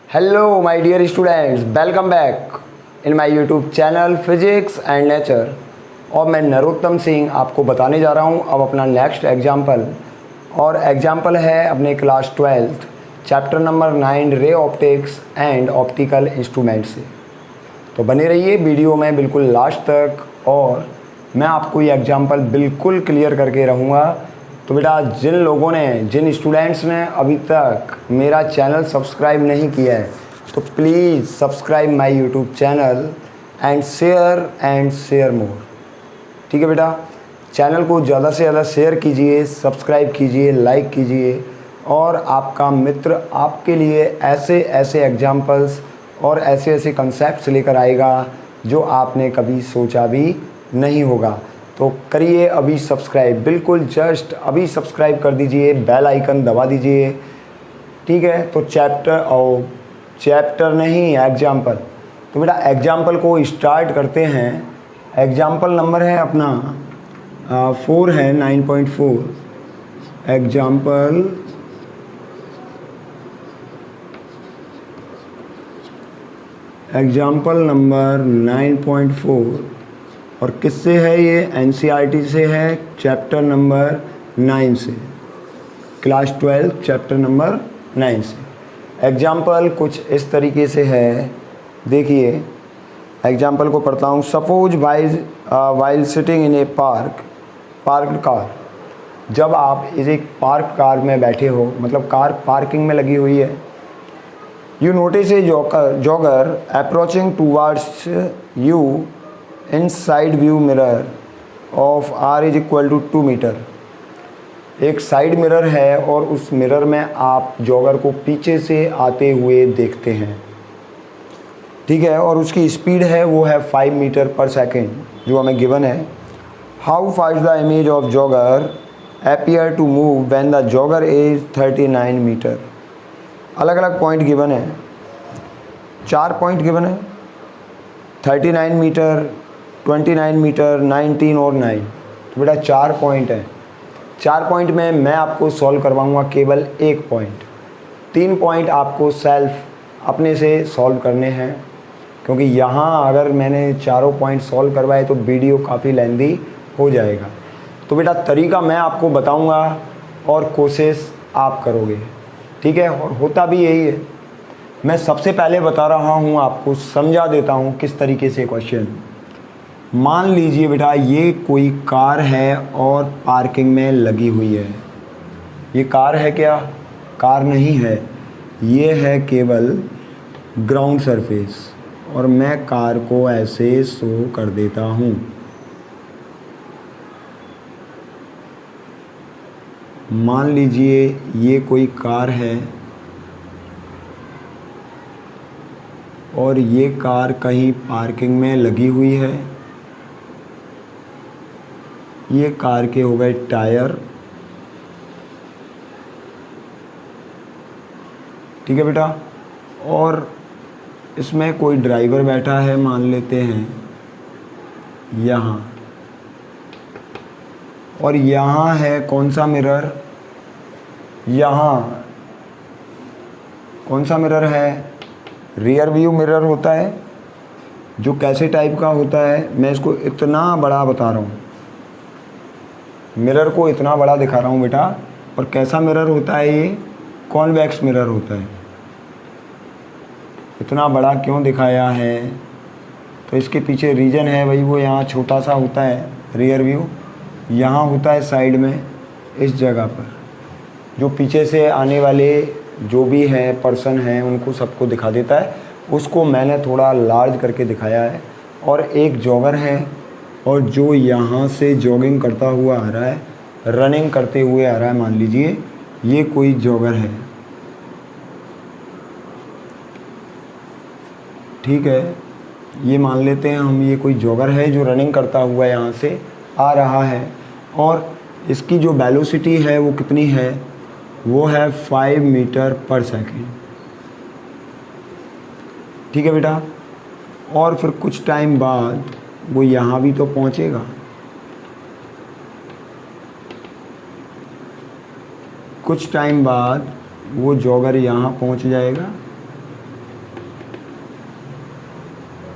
Hello my dear students, welcome back in my YouTube channel physics and nature. और मैं नरोत्तम सिंह आपको बताने जा रहा हूं अब अपना नेक्स्ट एग्जाम्पल। और एग्जाम्पल है अपने class 12th chapter number 9 ray optics and optical instrument से। तो बने रहिए वीडियो में बिल्कुल लास्ट तक और मैं आपको ये एग्जाम्पल बिल्कुल क्लियर करके रहूँगा। तो बेटा जिन स्टूडेंट्स ने अभी तक मेरा चैनल सब्सक्राइब नहीं किया है तो please subscribe my YouTube channel and share more. ठीक है बेटा, चैनल को ज़्यादा से ज़्यादा शेयर कीजिए, सब्सक्राइब कीजिए, लाइक कीजिए और आपका मित्र आपके लिए ऐसे ऐसे एग्जाम्पल्स और ऐसे ऐसे कंसेप्ट्स लेकर आएगा जो आपने कभी सोचा भी नहीं होगा। तो करिए अभी सब्सक्राइब, बिल्कुल जस्ट अभी सब्सक्राइब कर दीजिए, बेल आइकन दबा दीजिए। ठीक है, तो चैप्टर नहीं एग्जाम्पल। तो बेटा एग्जाम्पल को स्टार्ट करते हैं। एग्जाम्पल नंबर है अपना 4 है 9.4। एग्जाम्पल नंबर 9.4 और किससे है ये? एनसीईआरटी से है, चैप्टर नंबर 9 से, क्लास 12 चैप्टर नंबर 9 से। एग्जाम्पल कुछ इस तरीके से है, देखिए एग्जाम्पल को पढ़ता हूँ। Suppose while sitting in A parked car. जब आप एक पार्क कार में बैठे हो, मतलब कार पार्किंग में लगी हुई है, you notice a jogger approaching towards you in side view mirror of R is equal to 2 metre. एक साइड मिरर है और उस मिरर में आप जॉगर को पीछे से आते हुए देखते हैं। ठीक है, और उसकी स्पीड है वो है 5 मीटर पर सेकेंड जो हमें गिवन है। How fast the image of jogger appear to move when the jogger is 39 metre. अलग अलग पॉइंट गिवन है, 4 पॉइंट गिवन है, 39 मीटर, 29 मीटर, 19 और 9। तो बेटा 4 पॉइंट है। 4 पॉइंट में मैं आपको सॉल्व करवाऊंगा केवल 1 पॉइंट। 3 पॉइंट आपको सेल्फ अपने से सॉल्व करने हैं, क्योंकि यहाँ अगर मैंने चारों पॉइंट सॉल्व करवाए तो वीडियो काफ़ी लेंदी हो जाएगा। तो बेटा तरीका मैं आपको बताऊंगा और कोशिश आप करोगे। ठीक है, और होता भी यही है। मैं सबसे पहले बता रहा हूँ आपको, समझा देता हूँ किस तरीके से क्वेश्चन। मान लीजिए बेटा ये कोई कार है और पार्किंग में लगी हुई है। ये कार है क्या? कार नहीं है, ये है केवल ग्राउंड सरफेस। और मैं कार को ऐसे शो कर देता हूँ। मान लीजिए ये कोई कार है और ये कार कहीं पार्किंग में लगी हुई है। ये कार के हो गए टायर। ठीक है बेटा, और इसमें कोई ड्राइवर बैठा है, मान लेते हैं यहाँ। और यहाँ है कौन सा मिरर? यहाँ कौन सा मिरर है? रियर व्यू मिरर होता है, जो कैसे टाइप का होता है। मैं इसको इतना बड़ा बता रहा हूँ, मिरर को इतना बड़ा दिखा रहा हूँ बेटा। और कैसा मिरर होता है ये? कॉन्वेक्स मिरर होता है। इतना बड़ा क्यों दिखाया है? तो इसके पीछे रीज़न है भाई, वो यहाँ छोटा सा होता है रियर व्यू, यहाँ होता है साइड में इस जगह पर, जो पीछे से आने वाले जो भी हैं पर्सन हैं उनको सबको दिखा देता है। उसको मैंने थोड़ा लार्ज करके दिखाया है। और एक जॉगर है और जो यहाँ से जॉगिंग करता हुआ आ रहा है, रनिंग करते हुए आ रहा है। मान लीजिए ये कोई जॉगर है। ठीक है, ये मान लेते हैं हम, ये कोई जॉगर है जो रनिंग करता हुआ यहाँ से आ रहा है। और इसकी जो वेलोसिटी है वो कितनी है? वो है 5 मीटर पर सेकेंड। ठीक है बेटा, और फिर कुछ टाइम बाद वो यहाँ भी तो पहुँचेगा। कुछ टाइम बाद वो जॉगर यहाँ पहुँच जाएगा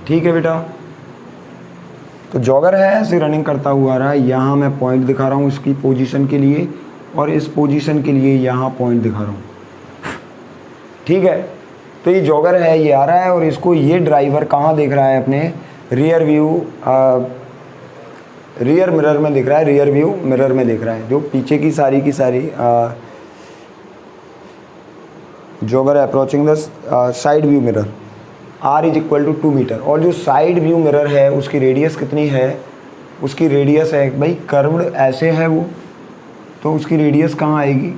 ठीक है बेटा। तो जॉगर है ऐसे रनिंग करता हुआ आ रहा है, यहाँ मैं पॉइंट दिखा रहा हूँ इसकी पोजीशन के लिए, और इस पोजीशन के लिए यहाँ पॉइंट दिखा रहा हूँ, ठीक है। तो ये जॉगर है, ये आ रहा है, और इसको ये ड्राइवर कहाँ देख रहा है, अपने रियर मिरर में दिख रहा है, रियर व्यू मिरर में दिख रहा है, जो पीछे की सारी jogger approaching the side view mirror, R is equal to 2 metre. और जो साइड व्यू मिरर है उसकी रेडियस कितनी है, उसकी रेडियस है भाई कर्व्ड ऐसे है वो, तो उसकी रेडियस कहाँ आएगी,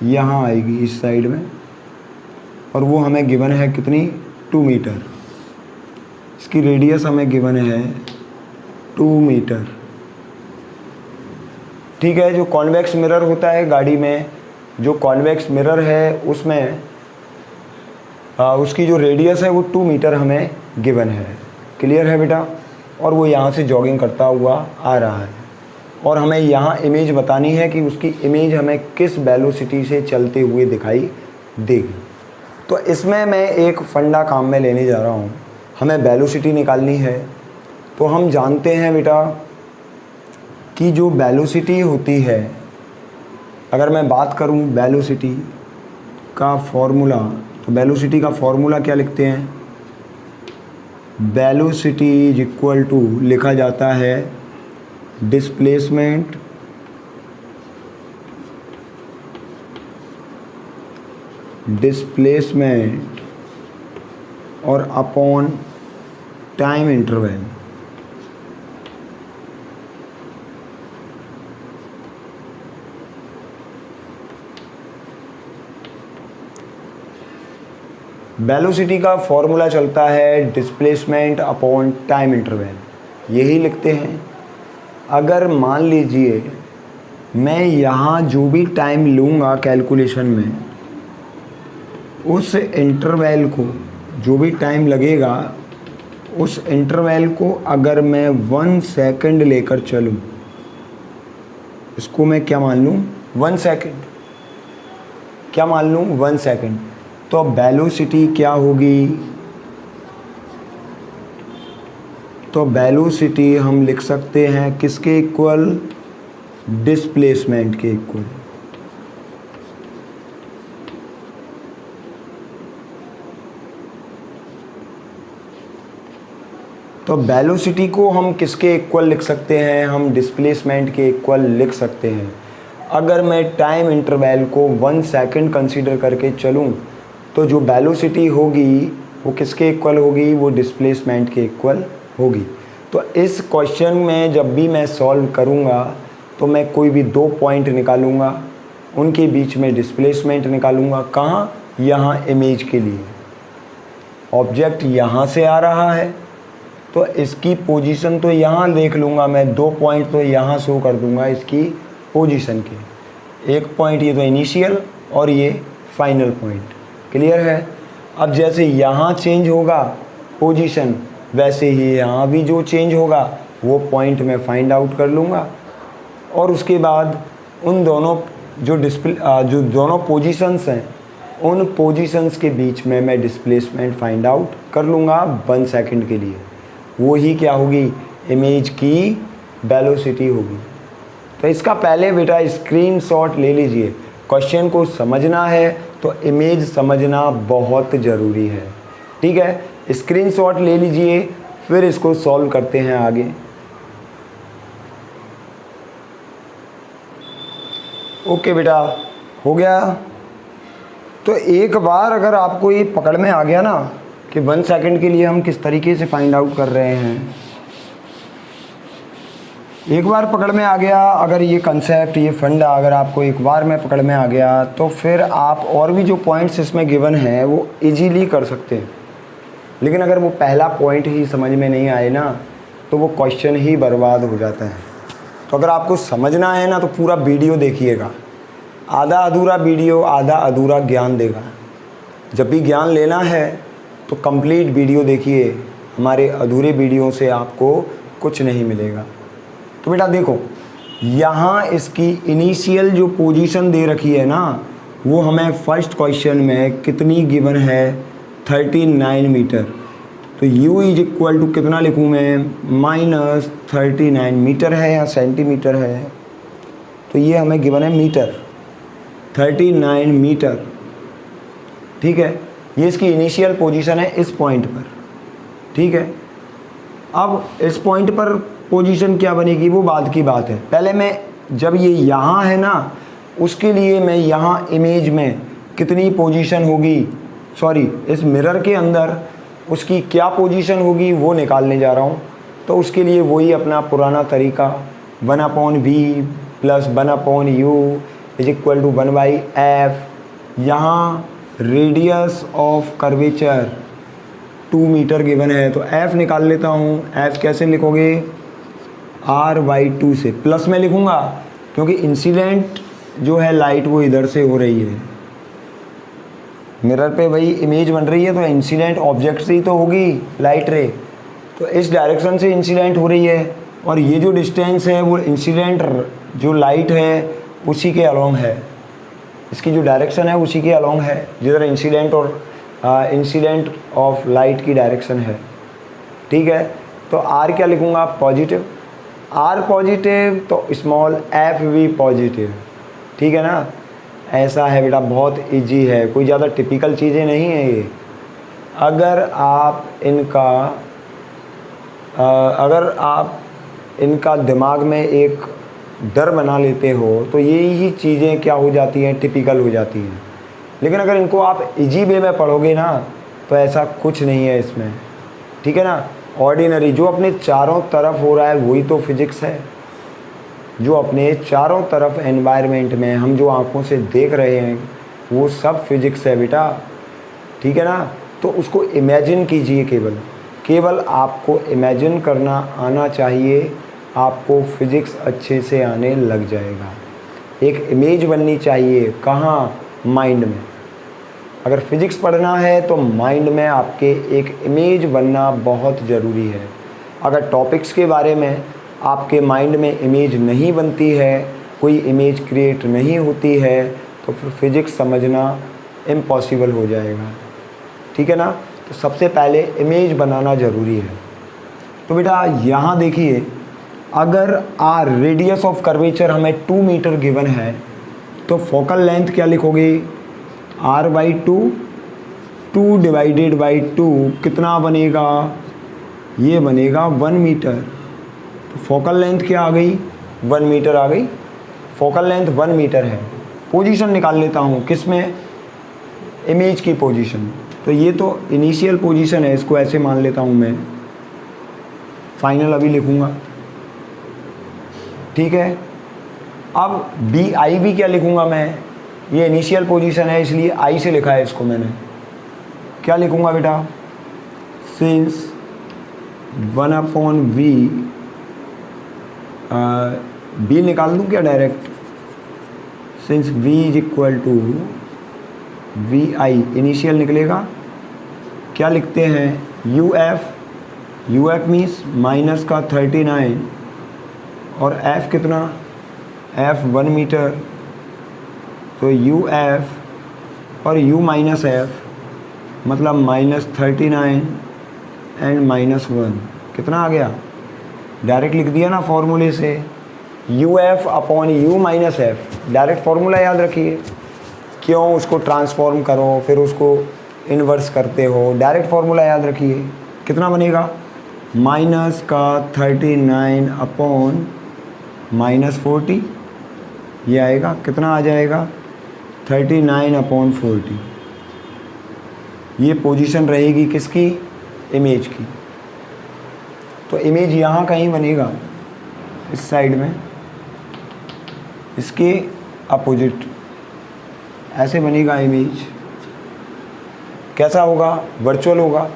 यहाँ आएगी इस साइड में, और वो हमें गिवन है कितनी, 2 मीटर। इसकी रेडियस हमें गिवन है 2 मीटर, ठीक है। जो कॉन्वेक्स मिरर होता है गाड़ी में, जो कॉन्वेक्स मिरर है उसमें उसकी जो रेडियस है वो 2 मीटर हमें गिवन है, क्लियर है बेटा। और वो यहाँ से जॉगिंग करता हुआ आ रहा है, और हमें यहाँ इमेज बतानी है कि उसकी इमेज हमें किस वेलोसिटी से चलते हुए दिखाई देगी। तो इसमें मैं एक फंडा काम में लेने जा रहा हूँ, हमें वेलोसिटी निकालनी है। तो हम जानते हैं बेटा कि जो वेलोसिटी होती है, अगर मैं बात करूँ वेलोसिटी का फॉर्मूला, तो वेलोसिटी का फॉर्मूला क्या लिखते हैं, वेलोसिटी इज इक्वल टू लिखा जाता है डिस्प्लेसमेंट और अपॉन टाइम इंटरवल। वेलोसिटी का फॉर्मूला चलता है डिस्प्लेसमेंट अपॉन टाइम इंटरवल, यही लिखते हैं। अगर मान लीजिए मैं यहाँ जो भी टाइम लूँगा कैलकुलेशन में, उस इंटरवल को, जो भी टाइम लगेगा उस इंटरवल को अगर मैं 1 सेकंड लेकर चलूँ, इसको मैं क्या मान लूँ, 1 सेकंड, क्या मान लूँ, 1 सेकंड। तो अब वेलोसिटी क्या होगी, तो वेलोसिटी हम लिख सकते हैं किसके इक्वल, डिस्प्लेसमेंट के इक्वल। तो वेलोसिटी को हम किसके इक्वल लिख सकते हैं, हम डिस्प्लेसमेंट के इक्वल लिख सकते हैं। अगर मैं टाइम इंटरवल को 1 सेकंड कंसीडर करके चलूँ, तो जो वेलोसिटी होगी वो किसके इक्वल होगी, वो डिस्प्लेसमेंट के इक्वल होगी। तो इस क्वेश्चन में जब भी मैं सॉल्व करूँगा तो मैं कोई भी 2 पॉइंट निकालूँगा, उनके बीच में डिस्प्लेसमेंट निकालूँगा, कहाँ, यहाँ इमेज के लिए। ऑब्जेक्ट यहाँ से आ रहा है तो इसकी पोजीशन तो यहाँ देख लूँगा मैं, 2 पॉइंट तो यहाँ शो कर दूँगा इसकी पोजीशन के, 1 पॉइंट ये तो इनिशियल और ये फाइनल पॉइंट, क्लियर है। अब जैसे यहाँ चेंज होगा पोजीशन, वैसे ही यहाँ भी जो चेंज होगा वो पॉइंट मैं फाइंड आउट कर लूँगा, और उसके बाद उन दोनों जो दोनों पोजीशंस हैं, उन पोजीशंस के बीच में मैं डिस्प्लेसमेंट फाइंड आउट कर लूँगा 1 सेकंड के लिए। वो ही क्या होगी, इमेज की वेलोसिटी होगी। तो इसका पहले बेटा स्क्रीनशॉट ले लीजिए। क्वेश्चन को समझना है तो इमेज समझना बहुत ज़रूरी है, ठीक है। स्क्रीनशॉट ले लीजिए, फिर इसको सॉल्व करते हैं आगे। ओके बेटा, हो गया। तो एक बार अगर आपको ये पकड़ में आ गया ना कि 1 सेकंड के लिए हम किस तरीके से फाइंड आउट कर रहे हैं, एक बार पकड़ में आ गया, अगर ये कंसेप्ट, ये फंडा अगर आपको एक बार में पकड़ में आ गया, तो फिर आप और भी जो पॉइंट्स इसमें गिवन हैं वो इजीली कर सकते हैं। लेकिन अगर वो पहला पॉइंट ही समझ में नहीं आए ना, तो वो क्वेश्चन ही बर्बाद हो जाता है। तो अगर आपको समझना है ना तो पूरा वीडियो देखिएगा। आधा अधूरा वीडियो आधा अधूरा ज्ञान देगा। जब भी ज्ञान लेना है तो कंप्लीट वीडियो देखिए, हमारे अधूरे वीडियो से आपको कुछ नहीं मिलेगा। तो बेटा देखो, यहाँ इसकी इनिशियल जो पोजीशन दे रखी है ना, वो हमें फर्स्ट क्वेश्चन में कितनी गिवन है, 39 मीटर। तो u इज इक्वल टू कितना लिखूँ मैं, -39 मीटर है या सेंटीमीटर है, तो ये हमें गिवन है मीटर, 39 मीटर। ठीक है, ये इसकी इनिशियल पोजीशन है इस पॉइंट पर। ठीक है, अब इस पॉइंट पर पोजीशन क्या बनेगी वो बाद की बात है। पहले मैं जब ये यहाँ है ना, उसके लिए मैं यहाँ इमेज में कितनी पोजीशन होगी, सॉरी इस मिरर के अंदर उसकी क्या पोजीशन होगी वो निकालने जा रहा हूँ। तो उसके लिए वही अपना पुराना तरीका 1/v plus 1/u is equal to 1/f। यहाँ radius of curvature 2 metre given है, तो f निकाल लेता हूँ। f कैसे लिखोगे, r/2 से प्लस में लिखूँगा क्योंकि इंसिडेंट जो है लाइट वो इधर से हो रही है, मिरर पे वही इमेज बन रही है, तो इंसिडेंट ऑब्जेक्ट से ही तो होगी लाइट रे, तो इस डायरेक्शन से इंसिडेंट हो रही है। और ये जो डिस्टेंस है वो इंसिडेंट जो लाइट है उसी के अलोंग है, इसकी जो डायरेक्शन है उसी के अलोंग है जिधर इंसिडेंट और इंसिडेंट ऑफ लाइट की डायरेक्शन है। ठीक है, तो r क्या लिखूँगा, पॉजिटिव, r पॉजिटिव तो स्मॉल f भी पॉजिटिव। ठीक है ना, ऐसा है बेटा, बहुत इजी है, कोई ज़्यादा टिपिकल चीज़ें नहीं है ये। अगर आप इनका दिमाग में एक डर बना लेते हो तो यही चीज़ें क्या हो जाती हैं, टिपिकल हो जाती हैं। लेकिन अगर इनको आप इजी वे में पढ़ोगे ना तो ऐसा कुछ नहीं है इसमें। ठीक है ना, ऑर्डिनरी जो अपने चारों तरफ हो रहा है वही तो फिजिक्स है, जो अपने चारों तरफ एनवायरनमेंट में हम जो आँखों से देख रहे हैं वो सब फिजिक्स है बेटा। ठीक है ना, तो उसको इमेजिन कीजिए, केवल आपको इमेजिन करना आना चाहिए, आपको फिजिक्स अच्छे से आने लग जाएगा। एक इमेज बननी चाहिए, कहाँ, माइंड में। अगर फिजिक्स पढ़ना है तो माइंड में आपके एक इमेज बनना बहुत ज़रूरी है। अगर टॉपिक्स के बारे में आपके माइंड में इमेज नहीं बनती है, कोई इमेज क्रिएट नहीं होती है, तो फिर फिजिक्स समझना इम्पॉसिबल हो जाएगा। ठीक है ना, तो सबसे पहले इमेज बनाना ज़रूरी है। तो बेटा यहाँ देखिए, अगर r रेडियस ऑफ कर्वेचर हमें 2 मीटर गिवन है तो फोकल लेंथ क्या लिखोगे, r/2, 2 डिवाइडेड बाई 2 कितना बनेगा, ये बनेगा 1 मीटर। तो फोकल लेंथ क्या आ गई, 1 मीटर आ गई। फोकल लेंथ 1 मीटर है। पोजीशन निकाल लेता हूँ, किस में, इमेज की पोजीशन। तो ये तो इनिशियल पोजीशन है, इसको ऐसे मान लेता हूँ मैं, फाइनल अभी लिखूँगा। ठीक है, अब BI भी क्या लिखूँगा मैं, ये इनिशियल पोजीशन है इसलिए I से लिखा है इसको मैंने। क्या लिखूँगा बेटा, सिंस 1/v, B निकाल दूँ क्या direct, since V is equal to VI, initial निकलेगा। क्या लिखते हैं, UF मीन्स माइनस का 39 और F कितना, F 1 मीटर, तो UF और U माइनस F मतलब -39 एंड -1 कितना आ गया, डायरेक्ट लिख दिया ना फॉर्मूले से, UF/U minus F, direct formula याद रखिए। क्यों उसको ट्रांसफॉर्म करो फिर उसको इन्वर्स करते हो, डायरेक्ट फार्मूला याद रखिए। कितना बनेगा, माइनस का 39/-40, ये आएगा, कितना आ जाएगा, 39/40। ये पोजीशन रहेगी किसकी, इमेज की। तो इमेज यहाँ कहीं बनेगा, इस साइड में, इसके अपोजिट ऐसे बनेगा इमेज। कैसा होगा, वर्चुअल होगा।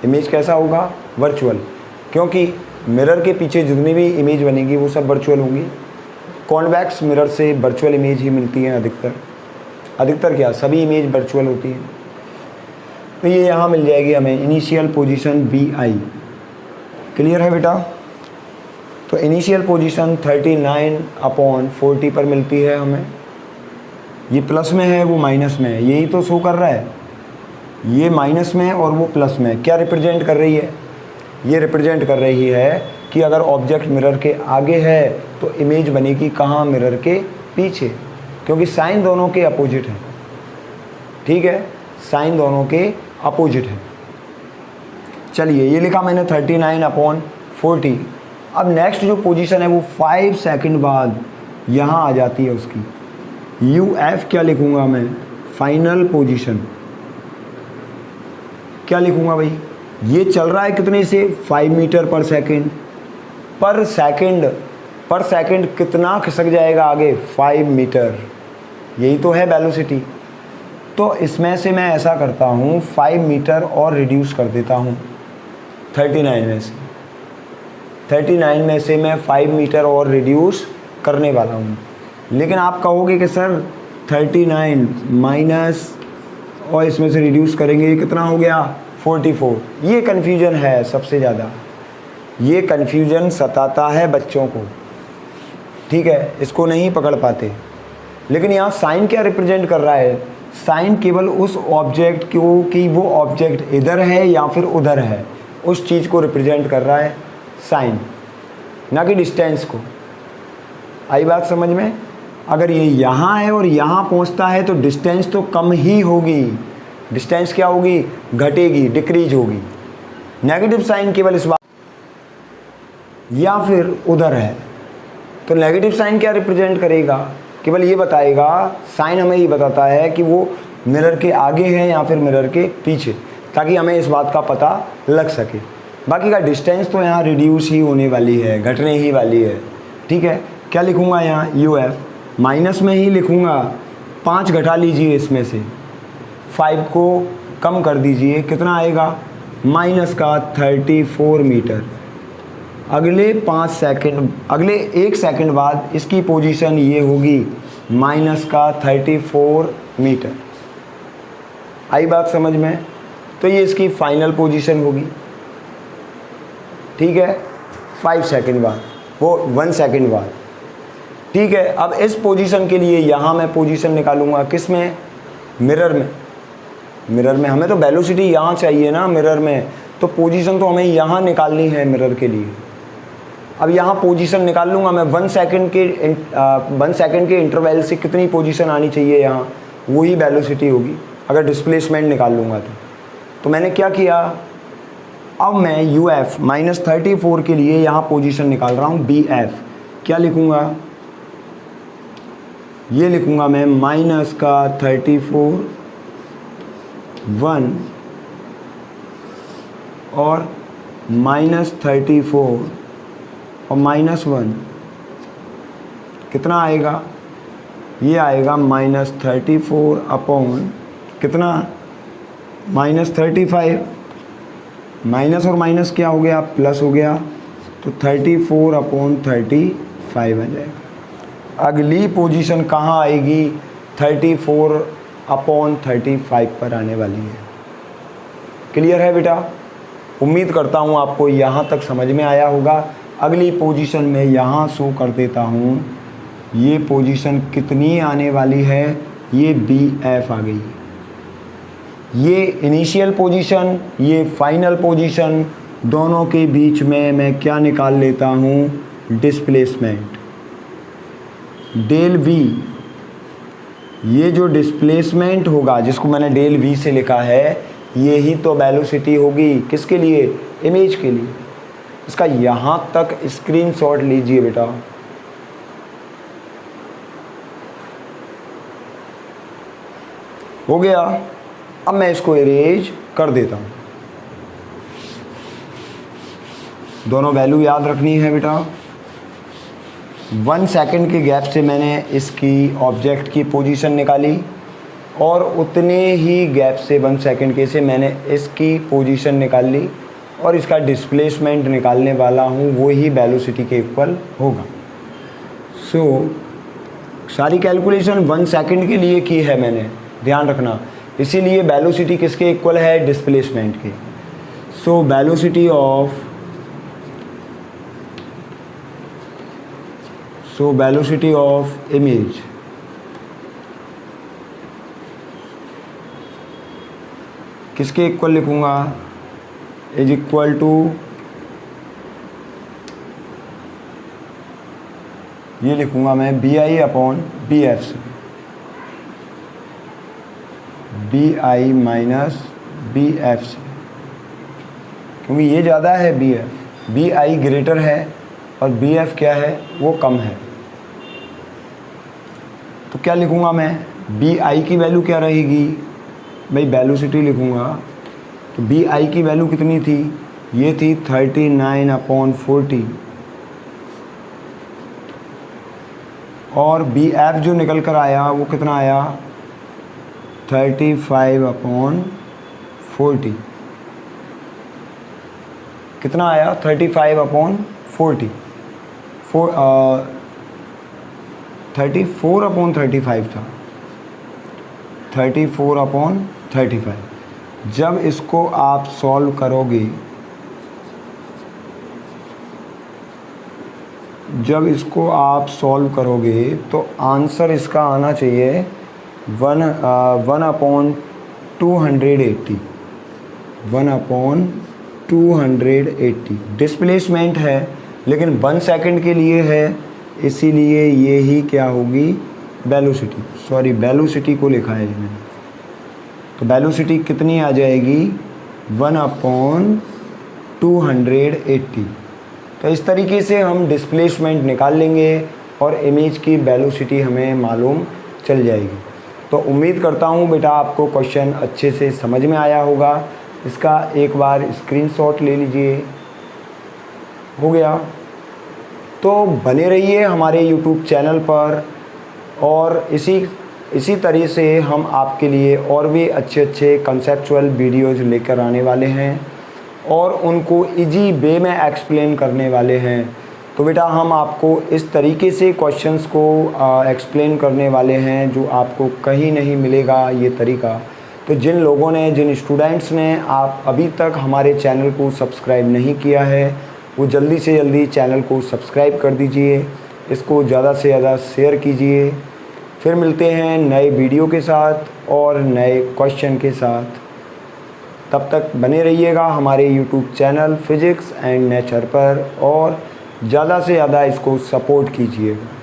इमेज कैसा होगा, वर्चुअल, क्योंकि मिरर के पीछे जितनी भी इमेज बनेगी वो सब वर्चुअल होंगी। कॉन्वेक्स मिरर से वर्चुअल इमेज ही मिलती है अधिकतर क्या, सभी इमेज वर्चुअल होती है। तो ये यहाँ मिल जाएगी हमें इनिशियल पोजीशन BI। क्लियर है बेटा, तो इनिशियल पोजीशन 39/40 पर मिलती है हमें। ये प्लस में है वो माइनस में है, यही तो शो कर रहा है, ये माइनस में और वो प्लस में, क्या रिप्रेजेंट कर रही है? ये रिप्रेजेंट कर रही है कि अगर ऑब्जेक्ट मिरर के आगे है तो इमेज बनेगी कहाँ? मिरर के पीछे, क्योंकि साइन दोनों के अपोजिट है। ठीक है, साइन दोनों के अपोजिट है। चलिए, ये लिखा मैंने 39/40। अब नेक्स्ट जो पोजीशन है वो 5 सेकंड बाद यहाँ आ जाती है उसकी। UF क्या लिखूँगा मैं? Final position. क्या लिखूँगा भाई? ये चल रहा है कितने से? 5 मीटर पर सेकंड। पर सेकंड कितना खिसक जाएगा आगे? 5 मीटर। यही तो है वेलोसिटी। तो इसमें से मैं ऐसा करता हूँ, 5 मीटर और रिड्यूस कर देता हूँ 39 में से। 39 में से मैं 5 मीटर और रिड्यूस करने वाला हूँ। लेकिन आप कहोगे कि सर 39 माइनस और इसमें से रिड्यूस करेंगे, ये कितना हो गया? 44। ये कन्फ्यूजन है सबसे ज़्यादा, ये कन्फ्यूजन सताता है बच्चों को। ठीक है, इसको नहीं पकड़ पाते। लेकिन यहाँ साइन क्या रिप्रेजेंट कर रहा है? साइन केवल उस ऑब्जेक्ट को, कि वो ऑब्जेक्ट इधर है या फिर उधर है, उस चीज़ को रिप्रेजेंट कर रहा है साइन, ना कि डिस्टेंस को। आई बात समझ में? अगर ये यहाँ है और यहाँ पहुँचता है तो डिस्टेंस तो कम ही होगी। डिस्टेंस क्या होगी? घटेगी, डिक्रीज होगी। नेगेटिव साइन केवल इस बात, या फिर उधर है तो नेगेटिव साइन क्या रिप्रेजेंट करेगा? केवल ये बताएगा, साइन हमें ये बताता है कि वो मिरर के आगे है या फिर मिरर के पीछे, ताकि हमें इस बात का पता लग सके। बाकी का डिस्टेंस तो यहाँ रिड्यूस ही होने वाली है, घटने ही वाली है। ठीक है, क्या लिखूँगा यहाँ? UF माइनस में ही लिखूँगा। 5 घटा लीजिए, इसमें से 5 को कम कर दीजिए, कितना आएगा? माइनस का 34 मीटर। अगले 5 सेकंड, अगले 1 सेकंड बाद इसकी पोजीशन ये होगी माइनस का 34 मीटर। आई बात समझ में? तो ये इसकी फाइनल पोजीशन होगी। ठीक है, 5 सेकंड बाद, वो 1 सेकंड बाद। ठीक है, अब इस पोजीशन के लिए यहाँ मैं पोजीशन निकालूंगा, किस में? मिरर में। मिरर में हमें तो वेलोसिटी यहाँ चाहिए ना, मिरर में तो पोजीशन तो हमें यहाँ निकालनी है मिरर के लिए। अब यहाँ पोजीशन निकाल लूँगा मैं 1 सेकंड के इंटरवल से कितनी पोजीशन आनी चाहिए यहाँ, वही वेलोसिटी होगी अगर डिस्प्लेसमेंट निकाल लूँगा तो मैंने क्या किया? अब मैं UF -34 के लिए यहाँ पोजीशन निकाल रहा हूँ BF। क्या लिखूँगा? ये लिखूँगा मैं माइनस का 34 1 और -34 और -1 कितना आएगा? ये आएगा -34 अपॉन कितना? -35। माइनस और माइनस क्या हो गया? प्लस हो गया, तो 34 अपॉन 35 आ जाएगा। अगली पोजीशन कहाँ आएगी? 34 अपॉन 35 पर आने वाली है। क्लियर है बेटा? उम्मीद करता हूँ आपको यहाँ तक समझ में आया होगा। अगली पोजीशन में यहाँ शो कर देता हूँ, ये पोजीशन कितनी आने वाली है? ये BF आ गई। ये इनिशियल पोजीशन, ये फाइनल पोजीशन, दोनों के बीच में मैं क्या निकाल लेता हूँ? Displacement, del V। ये जो डिस्प्लेसमेंट होगा, जिसको मैंने डेल V से लिखा है, ये ही तो वेलोसिटी होगी। किसके लिए? इमेज के लिए। इसका यहाँ तक स्क्रीनशॉट लीजिए बेटा। हो गया। अब मैं इसको इरेज कर देता हूँ। दोनों वैल्यू याद रखनी है बेटा। 1 सेकंड के गैप से मैंने इसकी ऑब्जेक्ट की पोजीशन निकाली और उतने ही गैप से 1 सेकंड के से मैंने इसकी पोजीशन निकाल ली और इसका डिस्प्लेसमेंट निकालने वाला हूँ, वो ही वेलोसिटी के इक्वल होगा। सारी कैलकुलेशन 1 सेकंड के लिए की है मैंने, ध्यान रखना। इसीलिए वेलोसिटी किसके इक्वल है? डिस्प्लेसमेंट के। वेलोसिटी ऑफ इमेज किसके इक्वल लिखूँगा, इज इक्वल टू ये लिखूँगा मैं B I upon B F से, B I minus B F से, क्योंकि ये ज़्यादा है B F, B I greater है और बी एफ क्या है, वो कम है। तो क्या लिखूँगा मैं, बी आई की वैल्यू क्या रहेगी भाई, वेलोसिटी लिखूँगा। तो बी आई की वैल्यू कितनी थी, ये थी 39/40 और बी एफ जो निकल कर आया वो कितना आया, 35/40। कितना आया, 35/40, 34/35 था, 34/35। जब इसको आप सॉल्व करोगे, तो आंसर इसका आना चाहिए 1/280 डिस्प्लेसमेंट है, लेकिन 1 सेकंड के लिए है, इसीलिए ये ही क्या होगी, वेलोसिटी को लिखा है मैंने। तो वेलोसिटी कितनी आ जाएगी, 1/280। तो इस तरीके से हम डिस्प्लेसमेंट निकाल लेंगे और इमेज की वेलोसिटी हमें मालूम चल जाएगी। तो उम्मीद करता हूँ बेटा आपको क्वेश्चन अच्छे से समझ में आया होगा। इसका एक बार स्क्रीनशॉट ले लीजिए। हो गया? तो बने रहिए हमारे YouTube चैनल पर और इसी तरह से हम आपके लिए और भी अच्छे कंसेप्चुअल वीडियोज़ लेकर आने वाले हैं और उनको इजी वे में एक्सप्लेन करने वाले हैं। तो बेटा हम आपको इस तरीके से क्वेश्चंस को एक्सप्लेन करने वाले हैं जो आपको कहीं नहीं मिलेगा ये तरीका। तो जिन स्टूडेंट्स ने आप अभी तक हमारे चैनल को सब्सक्राइब नहीं किया है, वो जल्दी से जल्दी चैनल को सब्सक्राइब कर दीजिए, इसको ज़्यादा से ज़्यादा शेयर कीजिए। फिर मिलते हैं नए वीडियो के साथ और नए क्वेश्चन के साथ। तब तक बने रहिएगा हमारे YouTube channel physics and nature पर और ज़्यादा से ज़्यादा इसको सपोर्ट कीजिएगा।